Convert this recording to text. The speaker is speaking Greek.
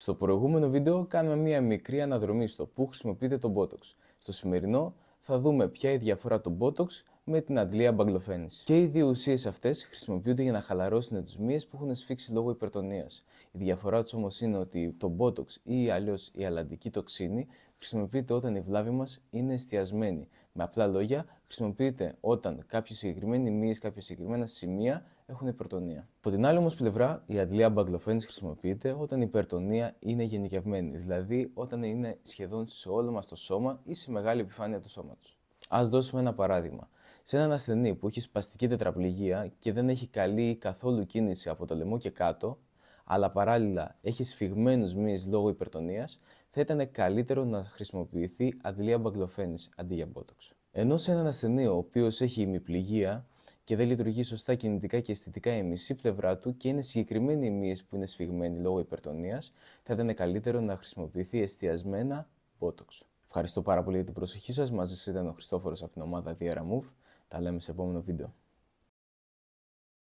Στο προηγούμενο βίντεο κάνουμε μία μικρή αναδρομή στο πού χρησιμοποιείται το Botox. Στο σημερινό θα δούμε ποια είναι η διαφορά του Botox με την αντλία μπαγκλοφένης. Και οι δύο ουσίες αυτές χρησιμοποιούνται για να χαλαρώσουν τις μύες που έχουν σφίξει λόγω υπερτονίας. Η διαφορά τους όμως είναι ότι το Botox ή αλλιώς η αλλαντική τοξίνη χρησιμοποιείται όταν η βλάβη μας είναι εστιασμένη. Με απλά λόγια, χρησιμοποιείται όταν κάποια συγκεκριμένη μύες, κάποια συγκεκριμένα σημεία έχουν υπερτονία. Από την άλλη όμως πλευρά, η αντλία μπαγκλοφένης χρησιμοποιείται όταν η υπερτονία είναι γενικευμένη, δηλαδή όταν είναι σχεδόν σε όλο μας το σώμα ή σε μεγάλη επιφάνεια του σώματος. Ας δώσουμε ένα παράδειγμα. Σε έναν ασθενή που έχει σπαστική τετραπληγία και δεν έχει καλή ή καθόλου κίνηση από το λαιμό και κάτω, αλλά παράλληλα έχει σφιγμένους μύες λόγω υπερτονίας, θα ήταν καλύτερο να χρησιμοποιηθεί αντλία μπαγκλοφένης αντί για Botox. Ενώ σε έναν ασθενή ο οποίος έχει ημιπληγία και δεν λειτουργεί σωστά κινητικά και αισθητικά η μισή πλευρά του και είναι συγκεκριμένοι οι μύες που είναι σφιγμένοι λόγω υπερτονίας, θα ήταν καλύτερο να χρησιμοποιηθεί εστιασμένα Botox. Ευχαριστώ πάρα πολύ για την προσοχή σας. Μαζί σας ήταν ο Χριστόφορος από την ομάδα Diera Move. Τα λέμε σε επόμενο βίντεο.